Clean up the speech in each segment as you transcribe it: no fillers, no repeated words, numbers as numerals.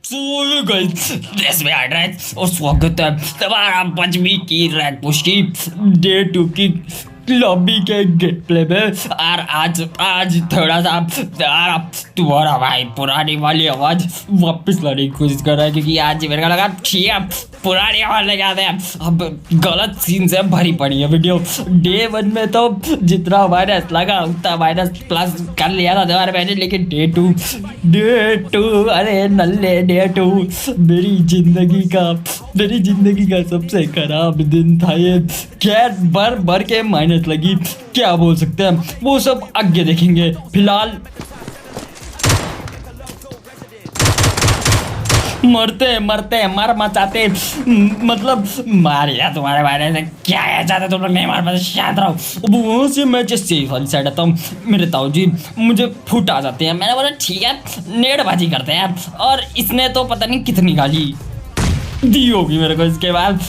So guys race में आ रहा है और स्वागत है तुम्हारा 5वीं की रैंक पुश की डे 2 की लॉबी के गेट प्ले में। और आज थोड़ा सा यार तुम्हारा भाई पुरानी वाली आवाज वापस लाने की कोशिश कर रहा है, क्योंकि आज मेरे को लगा ठीक है पुरानी आवाज लेके आते हैं। अब गलत सीन से भरी पड़ी है वीडियो। डे 1 में तो जितना माइनस लगा उतना माइनस प्लस कर लिया था तुम्हारे मैंने, लेकिन डे टू अरे नल्ले डे 2 मेरी जिंदगी का सबसे खराब दिन था ये। खैर भर के माइनस लगी, क्या बोल सकते हैं, वो सब आगे देखेंगे। फिलहाल मरते मर मचाते मतलब मारिया तुम्हारे बारे में क्या है चाहते तुम लोग नहीं मार पाते, शांत रहो। वहाँ से मैं जिस सेफ वाली साइड आता हूँ मेरे ताऊ जी मुझे फूट आ जाते हैं। मैंने बोला ठीक है नेड़बाजी करते हैं, और इसने तो पता नहीं कितनी गाली दी होगी मेरे को इसके बाद।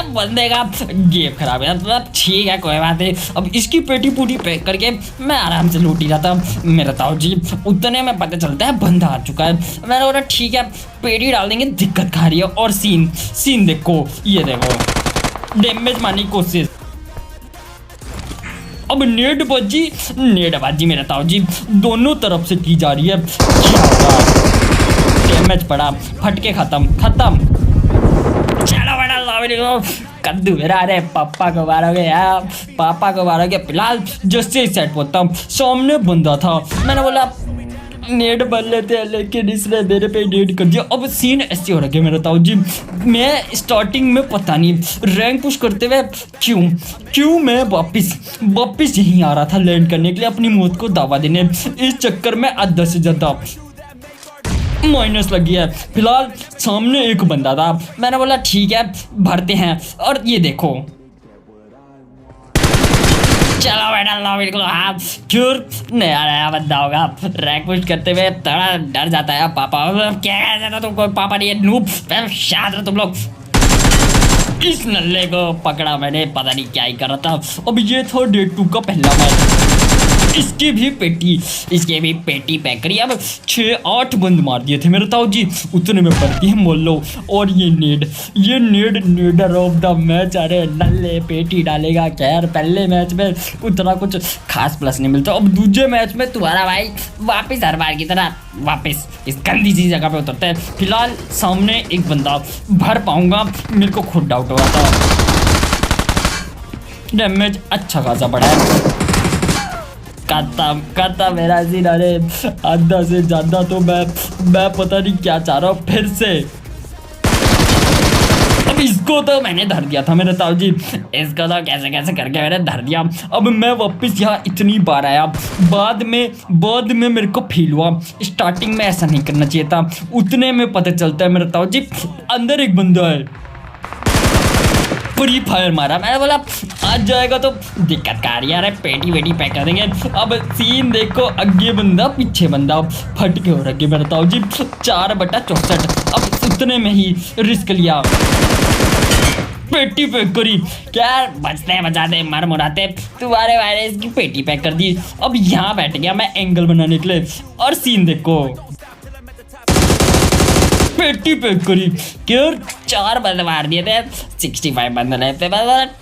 बंदे का गेम खराब है मतलब ठीक है कोई बात नहीं। अब इसकी पेटी पूटी पैक करके मैं आराम से लूट ही जाता मेरा ताऊ जी। उतने में पता चलता है बंदा आ चुका है। मैंने बोला ठीक है पेटी डाल देंगे, दिक्कत खा रही है। और सीन देखो, ये देखो डैमेज मारने की कोशिश। अब नेटबाजी मेरा ताऊ जी दोनों तरफ से की जा रही है। क्या होगा डैमेज पड़ा, फटके खत्म। चलो बेटा कद्दू मेरा, अरे पापा को मारोगे। फिलहाल जैसे सेट होता हूँ सामने बंदा था, मैंने बोला नेट बन लेते हैं, लेकिन इसने मेरे पे नेट कर दिया। अब सीन ऐसे हो रखे मेरा ताऊ जी, मैं स्टार्टिंग में पता नहीं रैंक पुश करते हुए क्यों मैं वापिस यहीं आ रहा था लैंड करने के लिए, अपनी मौत को दावा देने। इस चक्कर में आधा से ज्यादा माइनस लगी है। फिलहाल सामने एक बंदा था, मैंने बोला ठीक है भरते हैं। और ये देखो चलो बेटा बिल्कुल हाँ क्योर नया बंदा होगा। रैंक पुश करते हुए थोड़ा डर जाता है। पापा क्या कह जाता तुम, कोई पापा नहीं है नूब, शायद रहो तुम लोग। इस नल्ले को पकड़ा मैंने, पता नहीं क्या ही कर रहा था। अब ये था डे 2 का पहला मैच। इसकी भी पेटी पैक करी। अब 6-8 बंद मार दिए थे मेरे ताऊ जी, उतने में पड़ती है मोल्लो। और ये नेडर ऑफ द मैच। अरे नल्ले पेटी डालेगा। खैर पहले मैच में उतना कुछ खास प्लस नहीं मिलता। अब दूसरे मैच में तुम्हारा भाई वापस हर बार की तरह वापस इस गंदी सी जगह पे उतरता है। फिलहाल सामने एक बंदा भर पाऊंगा, मेरे को खुद डाउट हो रहा था। डैमेज अच्छा खासा पड़ा है। खत्म मेरा सीन। अरे आधा से ज्यादा तो मैं पता नहीं क्या चाह रहा हूँ फिर से। अब इसको तो मैंने धर दिया था मेरे ताऊ जी, इसको तो कैसे करके मैंने धर दिया। अब मैं वापस यहाँ इतनी बार आया, बाद में मेरे को फील हुआ स्टार्टिंग में ऐसा नहीं करना चाहिए था। उतने में पता चलता है मेरे ताऊ जी अंदर एक बंदा है। फ्री फायर मारा, मैंने बोला आज जाएगा तो दिक्कत का रही है, पेटी वेटी पैक कर देंगे। अब सीन देखो, आगे बंदा पीछे बंदा, फटके हो रखे मेरे ताऊ जी 4/64। अब उतने में ही रिस्क लिया, पेटी पैक करी। क्या बचाते मर मुराते तुम्हारे वायरस इसकी पेटी पैक कर दी। अब यहाँ बैठ गया मैं एंगल बनाने के लिए, और सीन देखो पेटी पैक करी। क्यों 4 बंद मार दिए थे, 65 बंद लेते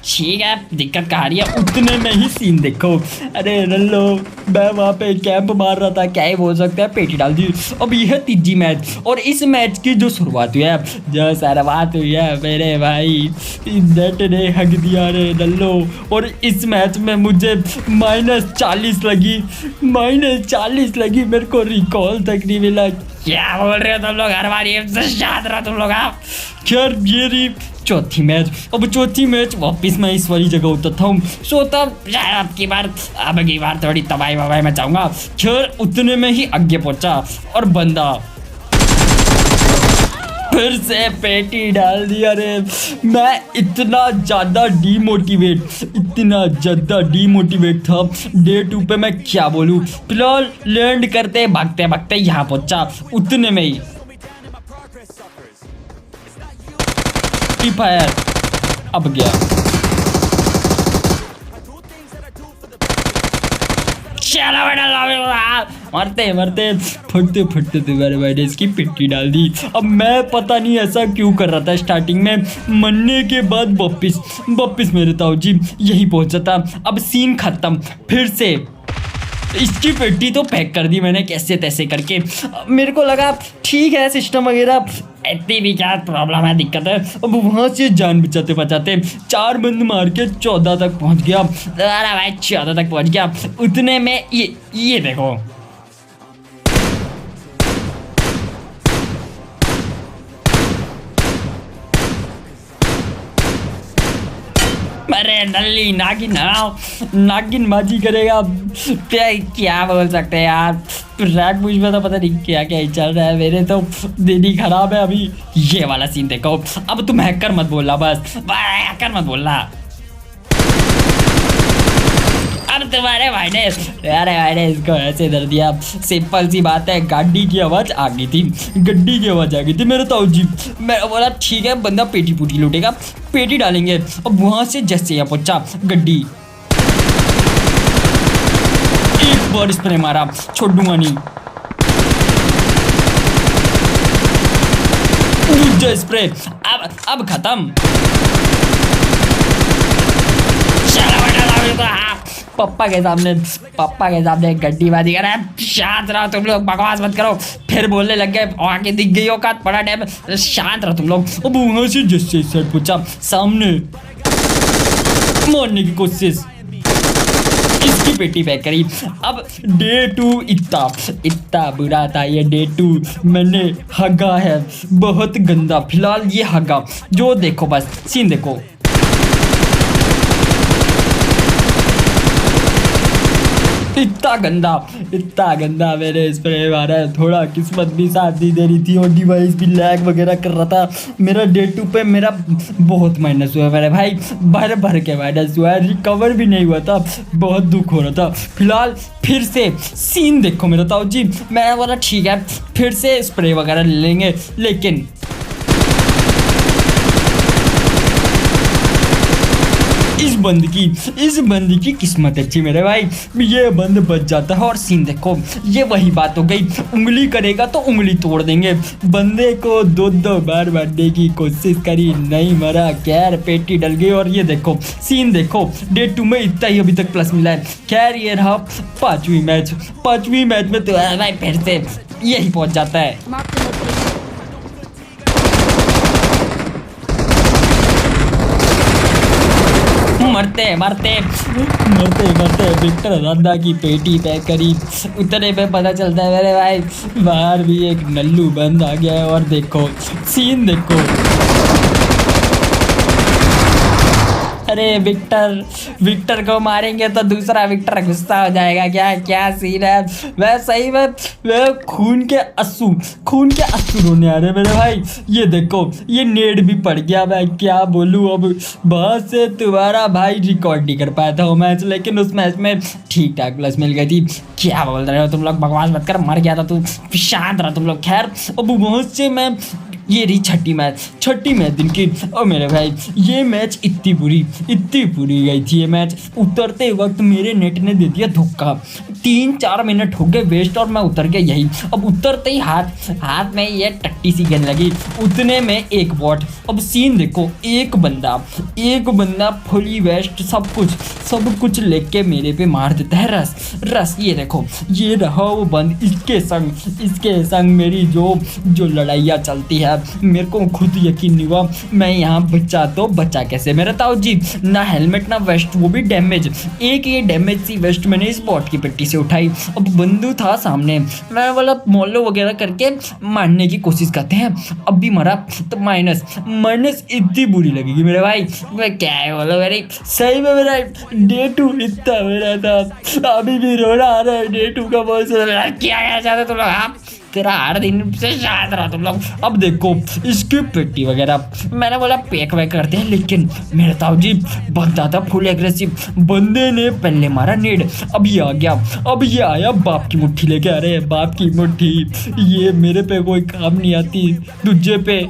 ठीक है दिक्कत कहा रही है। उतने में ही सीन देखो, अरे नल्लो मैं वहाँ पे कैंप मार रहा था, क्या ही बोल सकते हैं, पेटी डाल दी। अब यह है तीसरी मैच, और इस मैच की जो शुरुआत हुई है मेरे भाई नेट ने हक दिया रे नल्लो। और इस मैच में मुझे -40 लगी, मेरे को रिकॉल तक नहीं मिला। क्या बोल रहे हो तुम लोग, हर बार ये शाद रहा तुम लोग आप। खैर ये रही चौथी मैच। अब चौथी मैच वापस मैं इस वाली जगह उतरता हूँ, सोता अब की बार थोड़ी तबाही मचाऊंगा। खैर उतने में ही आगे पहुंचा और बंदा फिर से पेटी डाल दिया रे। मैं इतना ज़्यादा डीमोटिवेट था डे 2 पे, मैं क्या बोलूँ। फिलहाल लैंड करते भागते यहाँ पहुंचा, उतने में ही फ्री फायर अब गया। चलो बेटा मारते मारते फटते फटते तुम्हारे भाई ने इसकी पिट्टी डाल दी। अब मैं पता नहीं ऐसा क्यों कर रहा था स्टार्टिंग में, मरने के बाद वापिस मेरे ताऊ जी यही पहुंचा था। अब सीन खत्म, फिर से इसकी पेटी तो पैक कर दी मैंने कैसे तैसे करके। मेरे को लगा ठीक है सिस्टम वगैरह इतनी भी क्या प्रॉब्लम है, दिक्कत है। अब वहाँ से जान बचाते बचाते 4 बंद मार के 14 तक पहुँच गया। अरे भाई 14 तक पहुँच गया, उतने में ये देखो अरे नल्ली नागिन बाजी करेगा। क्या बोल सकते हैं यार, रैग मुझ में तो पता नहीं क्या क्या ही चल रहा है, मेरे तो दिन ही खराब है अभी। ये वाला सीन देखो। अब तुम हैकर मत बोलना, बस हैकर मत बोलना। अब तुम्हारे भाई ने इसको ऐसे डर दिया। सिंपल सी बात है, गाड़ी की आवाज़ आ गई थी, मेरे ताऊ जी। मैं बोला ठीक है, बंदा पेटी पुटी लूटेगा, पेटी डालेंगे। अब वहाँ से जैसे यहाँ पहुँचा गड्डी, एक बार स्प्रे मारा, छोड़ दूंगा नहीं। दूसरा स्प्रे, अब खत्म। पप्पा के सामने गड्डीबाजी कर रहा है। शांत रहो तुम लोग, बकवास मत करो। फिर बोलने लग गए, आके दिख गई औकात, बड़ा डैम। शांत रहो तुम लोग। अब वहाँ से जैसे सेट पूछा, सामने मारने की कोशिश, इसकी पेटी पैक करी। अब डे 2 इतना बुरा था ये डे 2। मैंने हगा है बहुत गंदा, फिलहाल ये हगा जो देखो, बस सीन देखो। इतना गंदा मेरे स्प्रे मारा है। थोड़ा किस्मत भी साथ नहीं दे रही थी और डिवाइस भी लैग वगैरह कर रहा था। मेरा डे 2 पे मेरा बहुत माइनस हुआ मेरे भाई, भर के माइनस हुआ है, रिकवर भी नहीं हुआ था, बहुत दुख हो रहा था। फिलहाल फिर से सीन देखो मेरा ताऊ जी। मैं बोला ठीक है फिर से स्प्रे वगैरह ले लेंगे, लेकिन इस बंद की किस्मत अच्छी मेरे भाई, ये बंद बच जाता है। और सीन देखो, ये वही बात हो गई, उंगली करेगा तो उंगली तोड़ देंगे। बंदे को 2 बार मारने की कोशिश करी, नहीं मरा, खैर पेटी डल गई। और ये देखो सीन देखो, डे 2 में इतना ही अभी तक प्लस मिला है। खैर ये रहा पांचवी मैच में तो भाई फिर से यही पहुंच जाता है। मरते विक्टर दादा की पेटी पैक करी। उतने पे पता चलता है मेरे भाई बाहर भी एक नल्लू बंद आ गया है। और देखो सीन देखो, अरे विक्टर को मारेंगे तो दूसरा विक्टर गुस्सा हो जाएगा। क्या सीन है। वह सही में वह खून के आंसू रोने आ रहे मेरे भाई। ये देखो ये नेट भी पड़ गया, मैं क्या बोलूँ अब। बहुत से तुम्हारा भाई रिकॉर्ड नहीं कर पाया था वो मैच, लेकिन उस मैच में ठीक ठाक प्लस मिल गई थी। क्या बोल रहे हो तुम लोग, बकवास मत कर, मर गया था तू, शांत रहा तुम लोग। खैर अब वहाँ से मैं ये रही छठी मैच दिन की। और मेरे भाई ये मैच इतनी बुरी गई थी। ये मैच उतरते वक्त मेरे नेट ने दे दिया धोखा। 3-4 मिनट हो गए वेस्ट और मैं उतर गया यही। अब उतरते ही हाथ में ये टट्टी सी गेंद लगी, उतने में एक बॉट। अब सीन देखो, एक बंदा फुली वेस्ट सब कुछ लेके मेरे पे मार देता है रस। ये देखो ये रहा वो बंद, इसके संग मेरी जो लड़ाइयाँ चलती है। मेरे को खुद यकीन नहीं हुआ मैं यहाँ बचा कैसे। मेरा ताऊ जी ना हेलमेट ना वेस्ट, वो भी डैमेज। एक ये डैमेज सी वेस्ट मैंने इस बॉट की पेटी से उठाई। अब बंदू था सामने, मैं बोला मोलो वगैरह करके मारने की कोशिश करते हैं। अब भी मरा तो माइनस इतनी बुरी लगेगी मेरे भाई। मैं क्या है बोलो मेरी, सही में मेरा डे 2 इतना मेरा था, अभी भी रोना आ रहा है डे 2 का। बहुत क्या चाहते तुम लोग, आप तेरा 8 दिन से शायद रहा तुम लोग। अब देखो इसकी पेटी वगैरह मैंने बोला पैक वैक करते हैं, लेकिन मेरे ताऊ जी बंदा था फुल एग्रेसिव। बंदे ने पहले मारा नेड, अब ये आ गया, अब ये आया बाप की मुट्ठी लेके। अरे बाप की मुट्ठी ये मेरे पे कोई काम नहीं आती, दूजे पे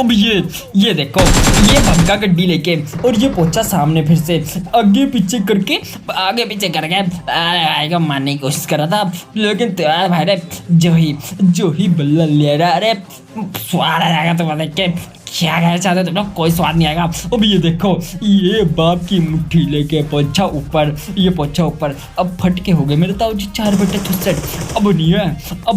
अब ये देखो, ये भटका गड्डी लेके और ये पहुंचा सामने, फिर से आगे पीछे करके अरे भाई को मारने की कोशिश कर रहा था, लेकिन तेरा भाई ने जो ही बल्ला ले रहा, अरे स्वाद आ जाएगा तुम्हें देख के। क्या कहना चाहते हो तुम लोग, कोई स्वाद नहीं आएगा। अब ये देखो, ये बाप की मुट्ठी लेके पहुंचा ऊपर, ये पहुंचा ऊपर। अब फटके हो गए मेरे ताऊ जी 4/64। अब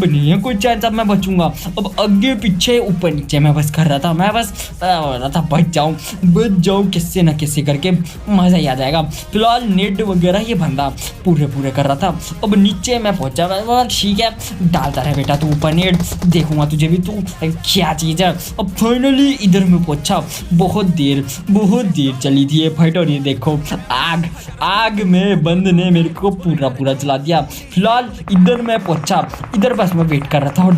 नहीं है कोई चांस, अब मैं बचूंगा। अब आगे पीछे ऊपर नीचे मैं बस कर रहा था, मैं बस हो रहा था बच जाऊं किससे ना किससे करके, मजा ही आ जाएगा। फिलहाल नेट वगैरह ये बंदा पूरे कर रहा था। अब नीचे मैं पहुंचा, ठीक है डालता रहे बेटा तू ऊपर नेट, देखूंगा तुझे भी तू क्या चीज है। अब फाइनली इधर में पहुंचा, बहुत देर चली थी ये फाइट, और ये देखो आग में बंद ने मेरे को पूरा चला दिया। फिलहाल इधर मैं पहुंचा, इधर बस मैं वेट कर रहा था, और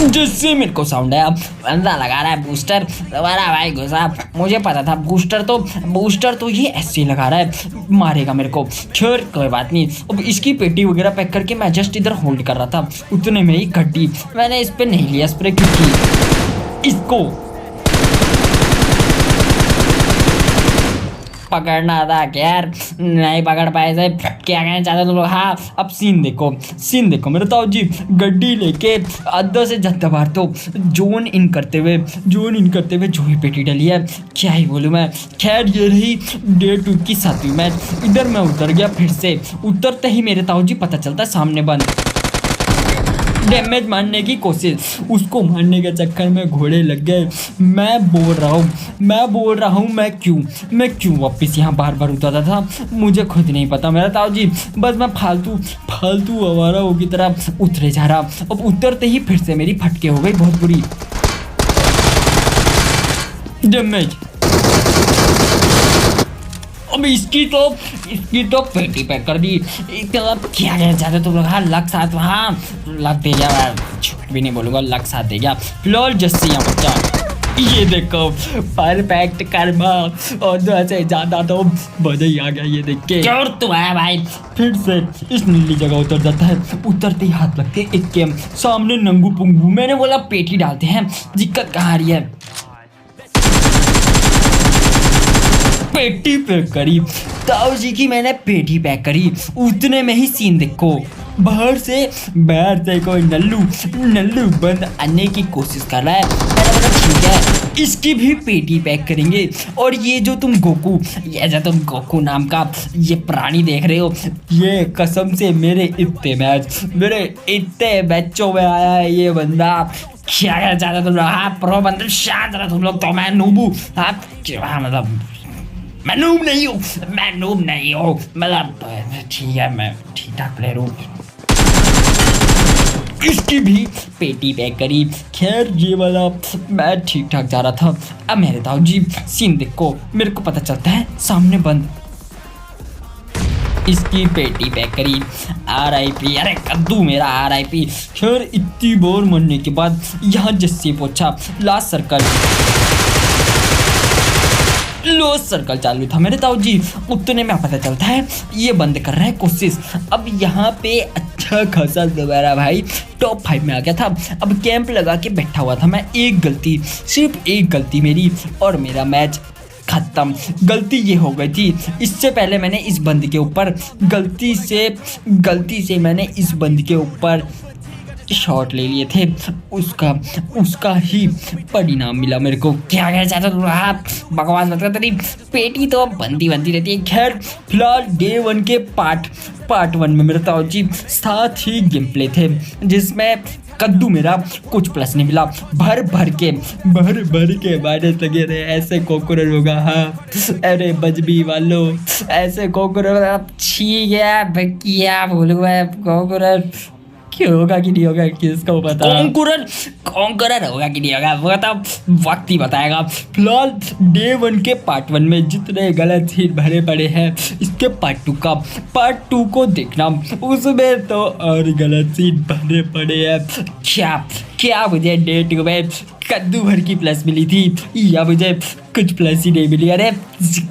जैसे मेरे को साउंड आया, बंदा लगा रहा है बूस्टर, तुम्हारा भाई घुसा। मुझे पता था बूस्टर तो ये ऐसे लगा रहा है, मारेगा मेरे को। खैर कोई बात नहीं। अब इसकी पेटी वगैरह पैक करके मैं जस्ट इधर होल्ड कर रहा था, उतने में ही गड्डी, मैंने इस पे नहीं लिया स्प्रे, क्योंकि इसको पकड़ना था। यार नहीं पकड़ पाए थे, क्या कहना चाहते तुम लोग। हाँ अब सीन देखो मेरे ताऊ जी, गड्डी लेके आधा से ज्यादा बार तो जोन इन करते हुए जो ही पेटी डली है, क्या ही बोलूँ मैं। खैर ये रही डे 2 की 7वीं मैच। इधर मैं उतर गया, फिर से उतरते ही मेरे ताऊ जी पता चलता है सामने बंद। डैमेज मारने की कोशिश, उसको मारने के चक्कर में घोड़े लग गए। मैं बोल रहा हूँ मैं क्यों वापस यहाँ बार उतरता था, मुझे खुद नहीं पता मेरा ताऊ जी। बस मैं फालतू आवारा की तरह उतरे जा रहा। अब उतरते ही फिर से मेरी फटके हो गई बहुत बुरी। डैमेज। अब इसकी तो पेटी पैक कर दी। क्या कहना चाहते तुम लोग। हाँ लक साथ, हाँ लक दे गया, झूठ भी नहीं बोलूँगा, लक साथ दे गया। फ्लोर जस्सी यहाँ बच्चा, ये देखो परफेक्ट कर्मा, और दो ऐसे ज्यादा तो मजा ही आ गया ये देख के। जोर तो है भाई। फिर से इस नीली जगह उतर जाता है, उतरते ही हाथ लगते एक गेम सामने नंगू पुंगू। मैंने बोला पेटी डालते हैं, दिक्कत कहाँ आ रही है। पेटी पैक करी ताऊ जी की, मैंने पेटी पैक करी, उतने में ही सीन देखो, बाहर से कोई नल्लू बंद आने की कोशिश कर रहा है। मैंने बोला ठीक है इसकी भी पेटी पैक करेंगे। और ये जो तुम गोकू नाम का ये प्राणी देख रहे हो, ये कसम से मेरे इतने मैचों में आया है ये बंदा। क्या कहना चाहते तुम लोग। हाँ प्रो बंदे शांत रहो तुम लोग, तो मैं नूबू। हाँ मतलब मैं नूब नहीं हूँ, मतलब ठीक है मैं ठीक ठाक प्लेयर हूँ। इसकी भी पेटी पैक करी। खैर ये वाला मैं ठीक ठाक जा रहा था। अब मेरे ताऊ जी सीन देखो, मेरे को पता चलता है सामने बंद, इसकी पेटी पैक करी। RIP, अरे कद्दू मेरा RIP। खैर इतनी बार मरने के बाद यहाँ जस्सी पहुंचा, लास्ट सर्कल चालू था मेरे ताऊ जी। उतने में पता चलता है ये बंद कर रहा है कोशिश। अब यहाँ पे अच्छा खासा दोबारा भाई टॉप 5 में आ गया था। अब कैंप लगा के बैठा हुआ था मैं, सिर्फ एक गलती मेरी और मेरा मैच खत्म। गलती ये हो गई थी, इससे पहले मैंने इस बंद के ऊपर गलती से मैंने इस बंद के ऊपर शॉट ले लिए थे, उसका ही परिणाम मिला मेरे को। क्या कहना चाहता तुम। हाँ बकवास मत कर, तेरी पेटी तो बनती रहती है। खैर फिलहाल डे 1 के पार्ट 1 में मेरे ताऊ जी साथ ही गेम प्ले थे, जिसमें कद्दू मेरा कुछ प्लस नहीं मिला। भर के मारे लगे रहे ऐसे कोकुरर होगा। हाँ अरे बजबी वालों ऐसे कोकुरर, ठीक है क्या बोलूँ मैं, कोकुरर होगा कि नहीं होगा किसको पता। कॉन्करर होगा कि नहीं होगा वो तो वक्त ही बताएगा। फिलहाल डे 1 के पार्ट 1 में जितने गलत सीन भरे पड़े हैं, इसके पार्ट 2 को देखना, उसमें तो और गलत सीन भरे पड़े हैं। क्या मुझे डेट में कद्दू भर की प्लस मिली थी या मुझे कुछ प्लस ही नहीं मिली। अरे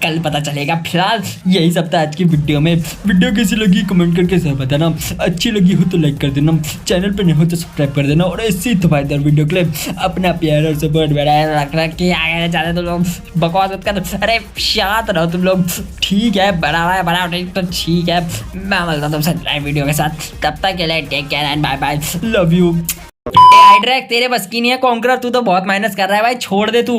कल पता चलेगा। फिलहाल यही सब था आज की वीडियो में। वीडियो कैसी लगी कमेंट करके जरूर बताना। अच्छी लगी हो तो लाइक कर देना, चैनल पर नहीं हो तो सब्सक्राइब कर देना और ऐसी धमाकेदार वीडियो के लिए अपना प्यार और सपोर्ट बनाए रखना। कि आगे जाने तुम लोग बकवास मत कर। अरे शांत रहो तुम लोग। ठीक है बना नहीं तो ठीक है। मैं मिलता हूँ तुमसे नई वीडियो के साथ। तब तक के लिए take care and bye bye, love you. हाइड्रैक तेरे बस की नहीं है कॉन्करर, तू तो बहुत माइनस कर रहा है भाई, छोड़ दे तू।